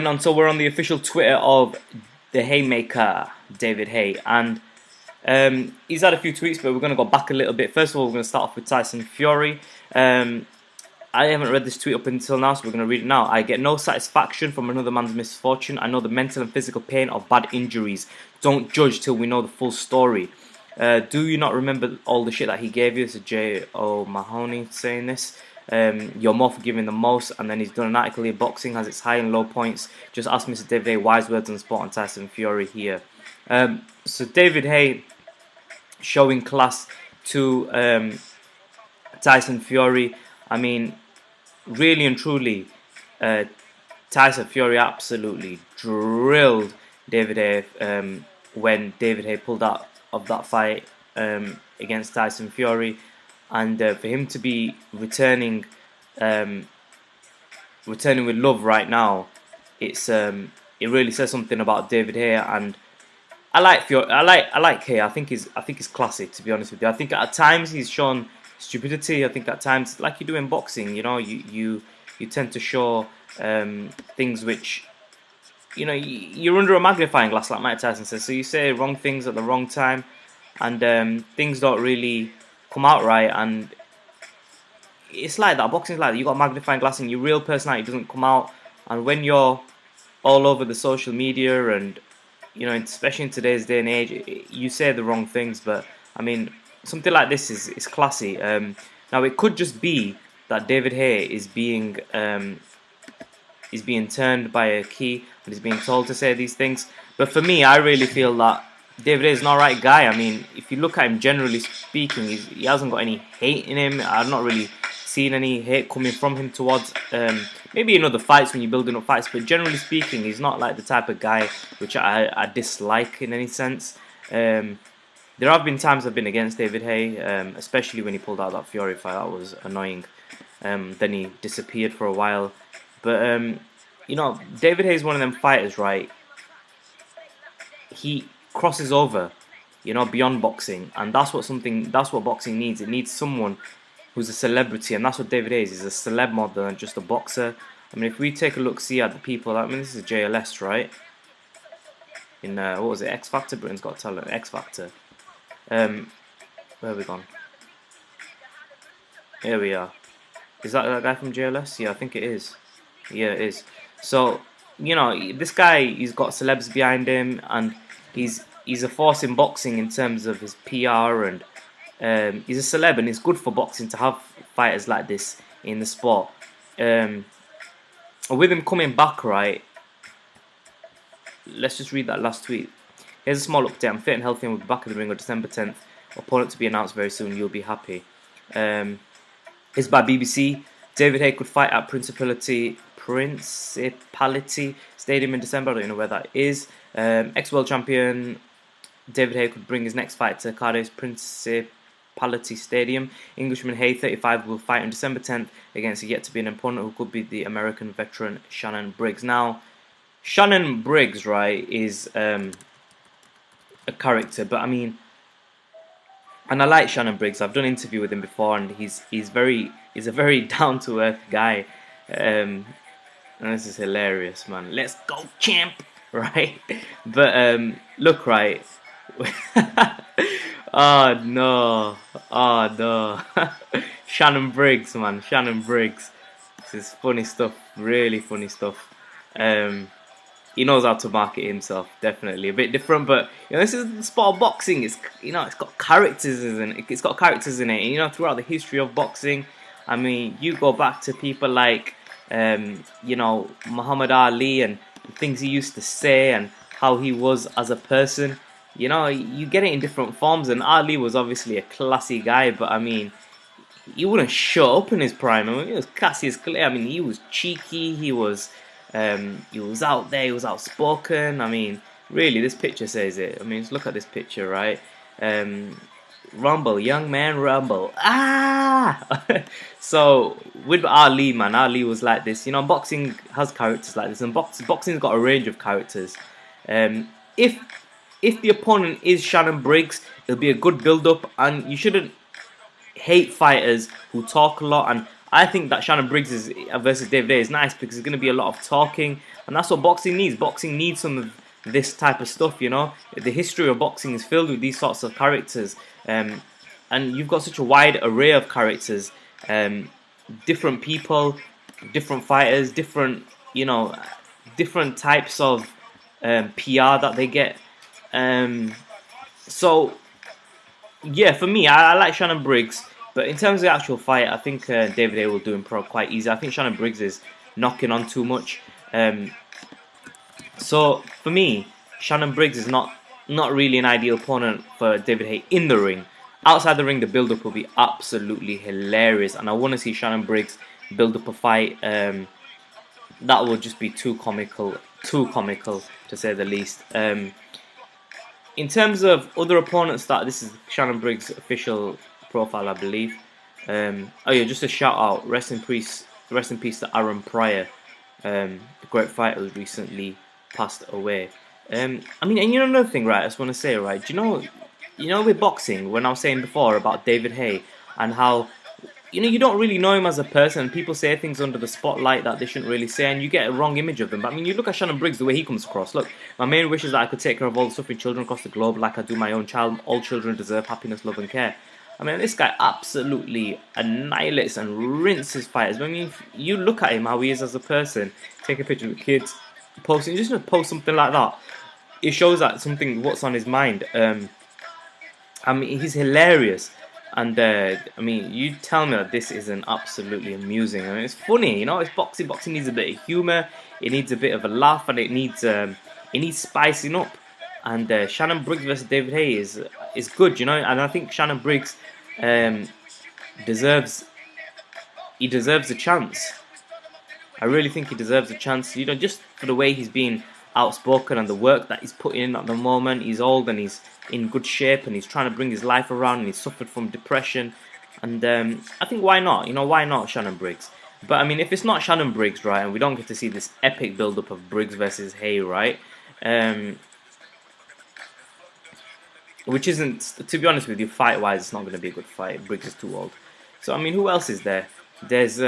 On, so we're on the official Twitter of the Haymaker, David Haye, and he's had a few tweets, but we're going to go back a little bit. First of all, we're going to start off with Tyson Fury. I haven't read this tweet up until now, so we're going to read it now. I get no satisfaction from another man's misfortune. I know the mental and physical pain of bad injuries. Don't judge till we know the full story. Do you not remember all the shit that he gave you? It's a J. O'Mahony saying this. You're more forgiving than most. And then he's done an article here. Boxing has its high and low points. Just ask Mr. David Haye wise words on spot on Tyson Fury here. So David Haye showing class to Tyson Fury. I mean, really and truly, Tyson Fury absolutely drilled David Haye when David Haye pulled out of that fight against Tyson Fury, and for him to be returning with love right now, it really says something about David Haye. And I like Fury. I like Haye. I think he's classic, to be honest with you. I think at times he's shown stupidity. I think at times, like you do in boxing, you tend to show things which, you're under a magnifying glass, like Mike Tyson says. So you say wrong things at the wrong time, and things don't really come out right. And it's like that. Boxing's like that. You got a magnifying glass, and your real personality doesn't come out. And when you're all over the social media, and especially in today's day and age, you say the wrong things. But I mean, something like this is classy. Now it could just be that David Haye is being turned by a key and is being told to say these things. But for me, I really feel that David Haye is an alright guy. I mean, if you look at him generally speaking, he hasn't got any hate in him. I've not really seen any hate coming from him towards maybe in other fights when you're building up fights, but generally speaking, he's not like the type of guy which I dislike in any sense. There have been times I've been against David Haye, especially when he pulled out that Fury fight. That was annoying. Then he disappeared for a while. But, David Haye is one of them fighters, right? He crosses over, beyond boxing. And that's what boxing needs. It needs someone who's a celebrity. And that's what David Haye is. He's a celeb more than just a boxer. I mean, if we take a look-see at the people, I mean, this is JLS, right? In, what was it, X Factor? Britain's Got Talent, X Factor. Where have we gone? Here we are. Is that guy from JLS? Yeah, I think it is. Yeah, it is. So, this guy, he's got celebs behind him, and he's a force in boxing in terms of his PR, and he's a celeb, and it's good for boxing to have fighters like this in the sport. With him coming back, right, let's just read that last tweet. Here's a small update. I'm fit and healthy and we'll be back in the ring on December 10th. Opponent to be announced very soon. You'll be happy. It's by BBC. David Haye could fight at Principality Stadium in December. I don't know where that is. Ex-world champion David Haye could bring his next fight to Cardiff's Principality Stadium. Englishman Haye, 35, will fight on December 10th against a yet-to-be-an opponent who could be the American veteran Shannon Briggs. Now, Shannon Briggs, right, is a character, but I mean, and I like Shannon Briggs. I've done an interview with him before, and he's a very down to earth guy. And this is hilarious, man. Let's go, champ! Right? But look, right. Oh no! Shannon Briggs, man. Shannon Briggs. This is funny stuff. Really funny stuff. He knows how to market himself, definitely. A bit different, but this is the sport of boxing. It's it's got characters in it. It's got characters in it. And, throughout the history of boxing, I mean, you go back to people like Muhammad Ali and things he used to say and how he was as a person. You get it in different forms, and Ali was obviously a classy guy, but I mean, he wouldn't shut up in his prime. I mean, he was classy as clear. I mean, he was cheeky. He was out there, he was outspoken. I mean, really, this picture says it. I mean, just look at this picture, right? Rumble, young man, rumble. Ah! So, with Ali, man, Ali was like this. Boxing has characters like this, and boxing's got a range of characters. If the opponent is Shannon Briggs, it'll be a good build-up, and you shouldn't hate fighters who talk a lot and I think that Shannon Briggs versus David Haye is nice because there's going to be a lot of talking, and that's what boxing needs. Boxing needs some of this type of stuff, you know. The history of boxing is filled with these sorts of characters, and you've got such a wide array of characters, different people, different fighters, different, you know, different types of PR that they get. So yeah, for me, I like Shannon Briggs, but in terms of the actual fight, I think David Haye will do him quite easy. I think Shannon Briggs is knocking on too much. So for me, Shannon Briggs is not really an ideal opponent for David Haye in the ring. Outside the ring, the build-up will be absolutely hilarious, and I want to see Shannon Briggs build up a fight. That will just be too comical to say the least. In terms of other opponents, this is Shannon Briggs' official profile, I believe. Oh yeah, just a shout out, rest in peace to Aaron Pryor, the great fighter who's recently passed away. I mean, and you know another thing, right? I just want to say, right? Do you know, with boxing, when I was saying before about David Haye and how, you know, you don't really know him as a person. People say things under the spotlight that they shouldn't really say, and you get a wrong image of them. But I mean, you look at Shannon Briggs, the way he comes across. Look, my main wish is that I could take care of all the suffering children across the globe like I do my own child. All children deserve happiness, love, and care. I mean, this guy absolutely annihilates and rinses fighters. I mean, if you look at him, how he is as a person, take a picture with kids, posting, just post something like that. It shows that what's on his mind. I mean, he's hilarious. And I mean, you tell me that this isn't absolutely amusing. I mean, it's funny, you know. It's boxing. Boxing needs a bit of humor. It needs a bit of a laugh, and it needs spicing up. And Shannon Briggs versus David Haye is good, you know. And I think Shannon Briggs deserves a chance. I really think he deserves a chance, you know, just for the way he's been outspoken and the work that he's putting in at the moment. He's old and he's in good shape and he's trying to bring his life around and he's suffered from depression. And I think why not? You know, why not Shannon Briggs? But I mean, if it's not Shannon Briggs, right, and we don't get to see this epic build-up of Briggs versus Haye, right, which isn't, to be honest with you, fight-wise, it's not going to be a good fight. Briggs is too old. So, I mean, who else is there? There's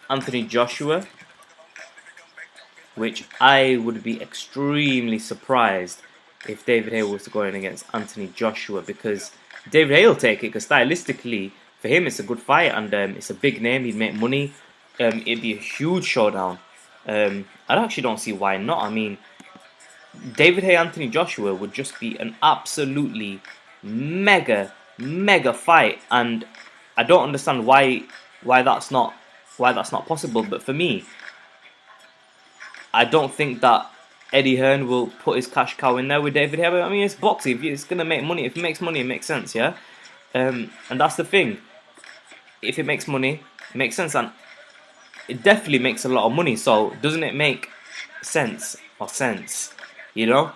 Anthony Joshua, which I would be extremely surprised if David Haye was to go in against Anthony Joshua, because David Haye will take it, because stylistically, for him, it's a good fight, and it's a big name, he'd make money, it'd be a huge showdown. I actually don't see why not. I mean, David Haye, Anthony Joshua would just be an absolutely mega fight, and I don't understand why that's not possible. But for me, I don't think that Eddie Hearn will put his cash cow in there with David Haye. I mean, it's boxing. If it's gonna make money, if it makes money, it makes sense, yeah. And that's the thing. If it makes money, it makes sense, and it definitely makes a lot of money. So doesn't it make sense? You know,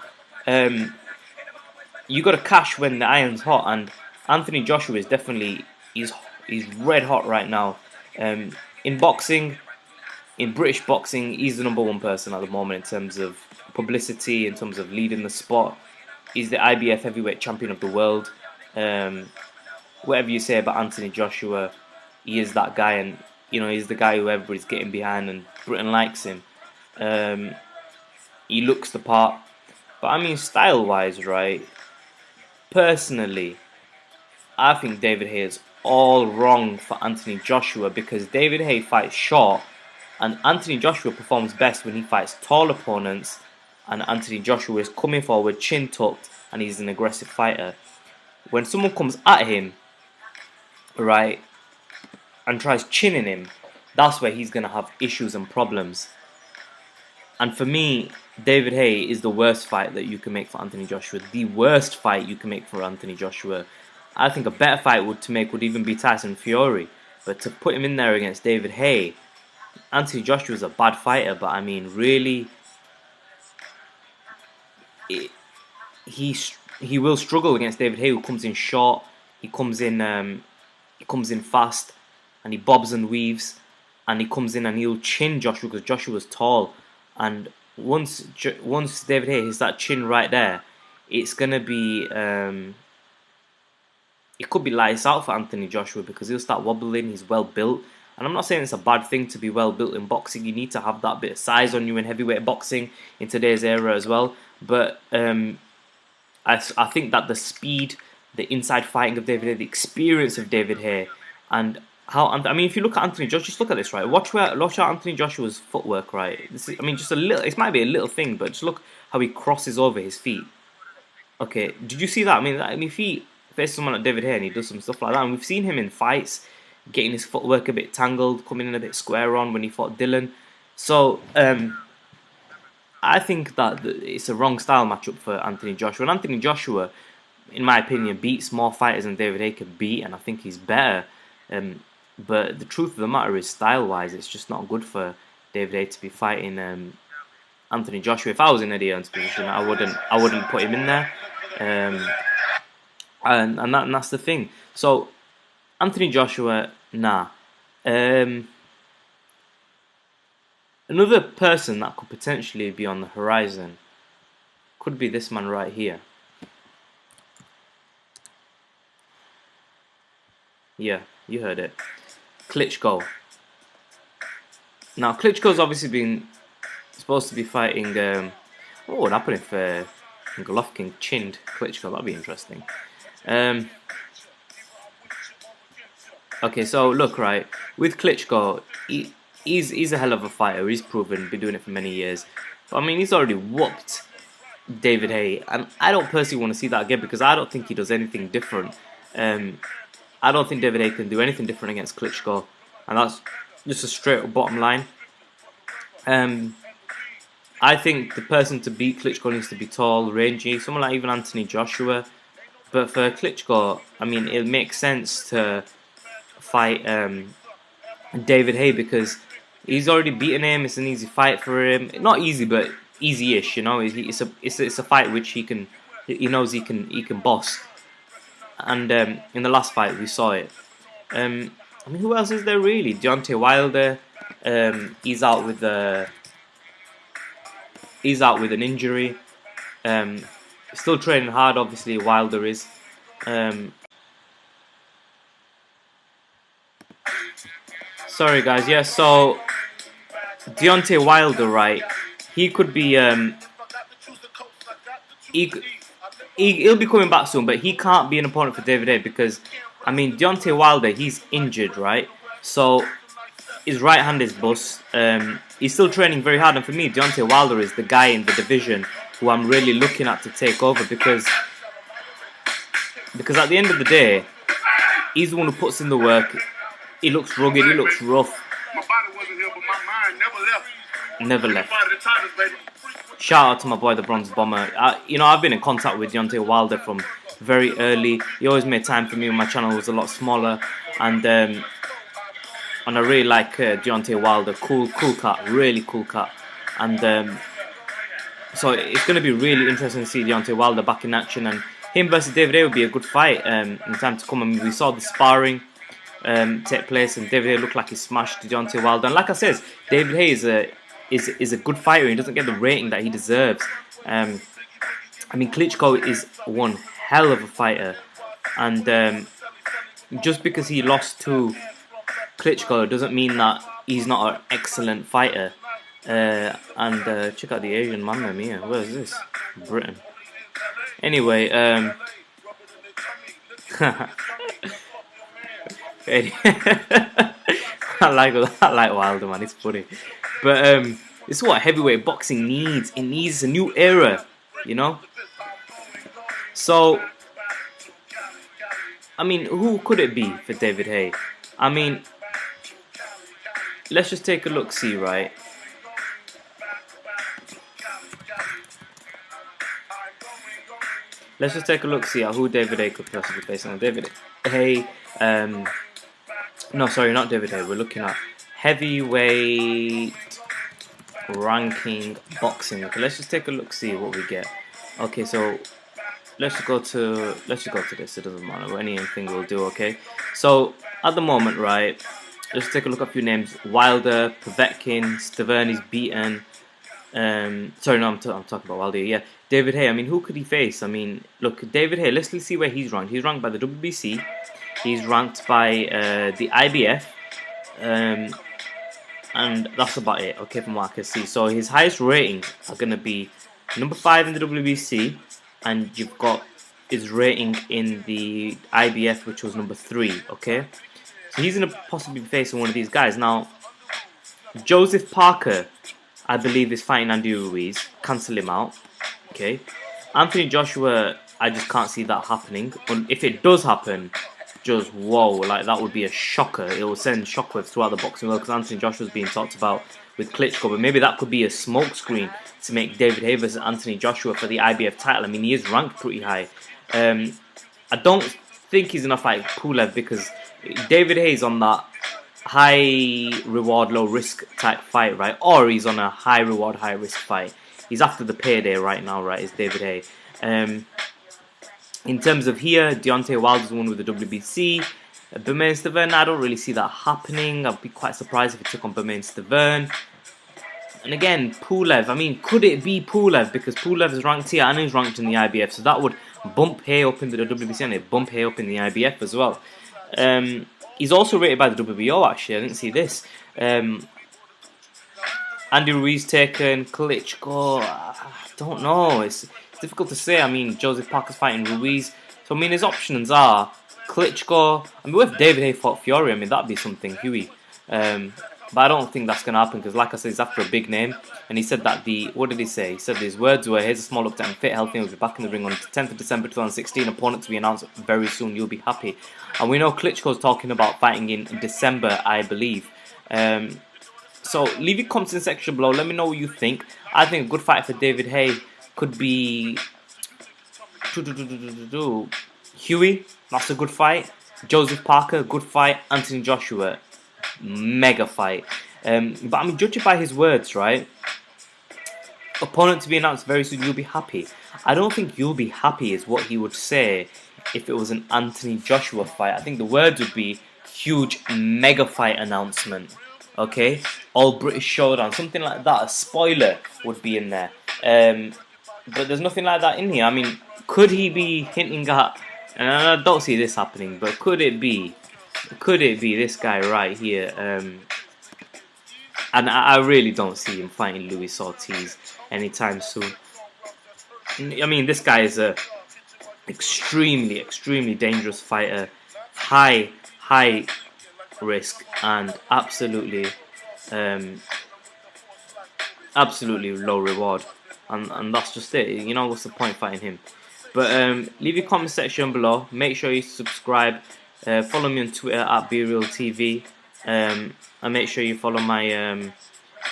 you got to cash when the iron's hot, and Anthony Joshua is definitely he's red hot right now. In boxing, in British boxing, he's the #1 person at the moment in terms of publicity, in terms of leading the sport. He's the IBF heavyweight champion of the world. Whatever you say about Anthony Joshua, he is that guy, and you know he's the guy who everybody's getting behind, and Britain likes him. He looks the part, but I mean, style-wise, right? Personally, I think David Haye is all wrong for Anthony Joshua, because David Haye fights short, and Anthony Joshua performs best when he fights tall opponents, and Anthony Joshua is coming forward, chin tucked, and he's an aggressive fighter. When someone comes at him, right, and tries chinning him, that's where he's going to have issues and problems. And for me, David Haye is the worst fight that you can make for Anthony Joshua. The worst fight you can make for Anthony Joshua. I think a better fight would even be Tyson Fury. But to put him in there against David Haye, Anthony Joshua is a bad fighter, but I mean, really, he will struggle against David Haye, who comes in short. He comes in fast, and he bobs and weaves, and he comes in and he'll chin Joshua because Joshua's tall. And once David Haye hits that chin right there, it's gonna be it could be lights out for Anthony Joshua because he'll start wobbling. He's well built, and I'm not saying it's a bad thing to be well built in boxing. You need to have that bit of size on you in heavyweight boxing in today's era as well. But I think that the speed, the inside fighting of David Haye, the experience of David Haye, and how, I mean, if you look at Anthony Joshua, just look at this, right? Watch out Anthony Joshua's footwork, right? This is, I mean, just a little. It might be a little thing, but just look how he crosses over his feet. Okay, did you see that? I mean, if he faces someone like David Haye and he does some stuff like that, and we've seen him in fights getting his footwork a bit tangled, coming in a bit square on when he fought Dylan. So I think that it's a wrong style matchup for Anthony Joshua. And Anthony Joshua, in my opinion, beats more fighters than David Haye can beat, and I think he's better. But the truth of the matter is, style-wise, it's just not good for David Haye to be fighting Anthony Joshua. If I was in Eddie Hearn's position, I wouldn't put him in there. And that's the thing. So Anthony Joshua, nah. Another person that could potentially be on the horizon could be this man right here. Yeah, you heard it. Klitschko. Now, Klitschko's obviously been supposed to be fighting. What would happen if Golovkin chinned Klitschko? That'd be interesting. Okay, so look, right, with Klitschko, he's a hell of a fighter. He's proven, been doing it for many years. But I mean, he's already whooped David Haye, and I don't personally want to see that again because I don't think he does anything different. I don't think David Haye can do anything different against Klitschko, and that's just a straight up bottom line. I think the person to beat Klitschko needs to be tall, rangy, someone like even Anthony Joshua. But for Klitschko, I mean, it makes sense to fight David Haye because he's already beaten him. It's an easy fight for him. Not easy, but easy-ish. You know, it's a fight which he knows he can boss. And in the last fight, we saw it. I mean, who else is there really? Deontay Wilder. He's out with an injury. Still training hard, obviously. Wilder is. Sorry, guys. Yeah, so Deontay Wilder, right? He could be. He'll be coming back soon, but he can't be an opponent for David Haye because, I mean, Deontay Wilder, he's injured, right? So his right hand is bust. He's still training very hard, and for me, Deontay Wilder is the guy in the division who I'm really looking at to take over because at the end of the day, he's the one who puts in the work. He looks rugged, he looks rough. My body wasn't here, but my mind never left. Shout out to my boy, the Bronze Bomber. I've been in contact with Deontay Wilder from very early. He always made time for me when my channel was a lot smaller, and I really like Deontay Wilder. Cool cut, really cool cut, and so it's going to be really interesting to see Deontay Wilder back in action, and him versus David Haye would be a good fight in time to come. I mean, we saw the sparring take place, and David Haye looked like he smashed Deontay Wilder. And like I said, David Haye is a good fighter. He doesn't get the rating that he deserves. I mean, Klitschko is one hell of a fighter, and just because he lost to Klitschko doesn't mean that he's not an excellent fighter. And check out the Asian Mamma Mia. Where is this? Britain. Anyway, I like Wilder, man. It's funny, but this is what heavyweight boxing needs. It needs a new era, you know. So, I mean, who could it be for David Haye? I mean, let's just take a look, see, right? Let's just take a look, see at who David Haye could possibly face. Now, David Haye, no, sorry, not David Haye. We're looking at heavyweight ranking boxing. Okay, let's just take a look, see what we get. Okay, so let's just go to this. It doesn't matter. Anything will do. Okay, so at the moment, right? Let's take a look at a few names. Wilder, Povetkin, Staverny's beaten. Sorry, no, I'm talking about Wladimir. Yeah, David Haye. I mean, who could he face? I mean, look, David Haye. Let's see where he's ranked. He's ranked by the WBC. He's ranked by the IBF, and that's about it. Okay, from what I can see. So his highest rating are gonna be number 5 in the WBC, and you've got his rating in the IBF, which was number 3. Okay, so he's gonna possibly be facing one of these guys now. Joseph Parker, I believe, is fighting Andy Ruiz. Cancel him out. Okay. Anthony Joshua, I just can't see that happening. And if it does happen, just whoa, like that would be a shocker. It will send shockwaves throughout the boxing world because Anthony Joshua's being talked about with Klitschko. But maybe that could be a smokescreen to make David Haye versus Anthony Joshua for the IBF title. I mean, he is ranked pretty high. I don't think he's gonna fight Pulev because David Haye's on that high reward, low risk type fight, right? Or he's on a high reward, high risk fight. He's after the payday right now, right? Is David Haye. In terms of here, Deontay Wilder's won with the WBC. Bermane Stiverne, I don't really see that happening. I'd be quite surprised if he took on Bermane Stiverne. And again, Pulev. I mean, could it be Pulev? Because Pulev is ranked here and he's ranked in the IBF, so that would bump Haye up in the WBC and it bump Haye up in the IBF as well. He's also rated by the WBO, actually. I didn't see this. Andy Ruiz taken, Klitschko, I don't know. It's difficult to say. I mean, Joseph Parker's fighting Ruiz. So, I mean, his options are Klitschko. I mean, what if David Haye fought Fury? I mean, that'd be something, Huey. But I don't think that's going to happen because, like I said, he's after a big name. And he said that what did he say? He said his words were, here's a small update, I'm fit, healthy, and we'll be back in the ring on the 10th of December 2016. Opponent to be announced very soon, you'll be happy. And we know Klitschko's talking about fighting in December, I believe. So leave your comments in the section below. Let me know what you think. I think a good fight for David Haye could be Huey. That's a good fight. Joseph Parker, good fight. Anthony Joshua, mega fight. But I mean, judging by his words, right? Opponent to be announced very soon, you'll be happy. I don't think you'll be happy is what he would say if it was an Anthony Joshua fight. I think the words would be huge mega fight announcement. Okay? All British showdown. Something like that. A spoiler would be in there. But there's nothing like that in here. I mean, could he be hinting at... And I don't see this happening, but could it be this guy right here? And I really don't see him fighting Luis Ortiz anytime soon. I mean, this guy is a extremely, extremely dangerous fighter. High risk and absolutely low reward. And that's just it. You know, what's the point fighting him? But leave your comment section below. Make sure you subscribe. Follow me on Twitter at BeRealTV. And make sure you follow my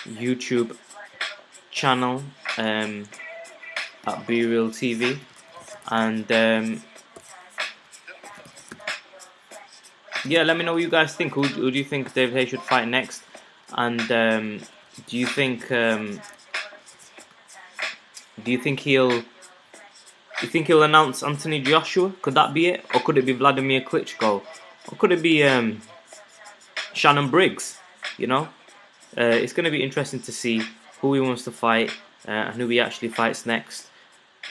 YouTube channel at BeRealTV. And yeah, let me know what you guys think. Who do you think David Haye should fight next? And do you think he'll announce Anthony Joshua? Could that be it? Or could it be Wladimir Klitschko? Or could it be Shannon Briggs? You know? It's going to be interesting to see who he wants to fight and who he actually fights next.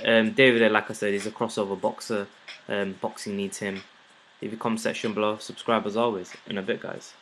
David Haye, like I said, is a crossover boxer. Boxing needs him. Leave your comment section below. Subscribe as always. In a bit, guys.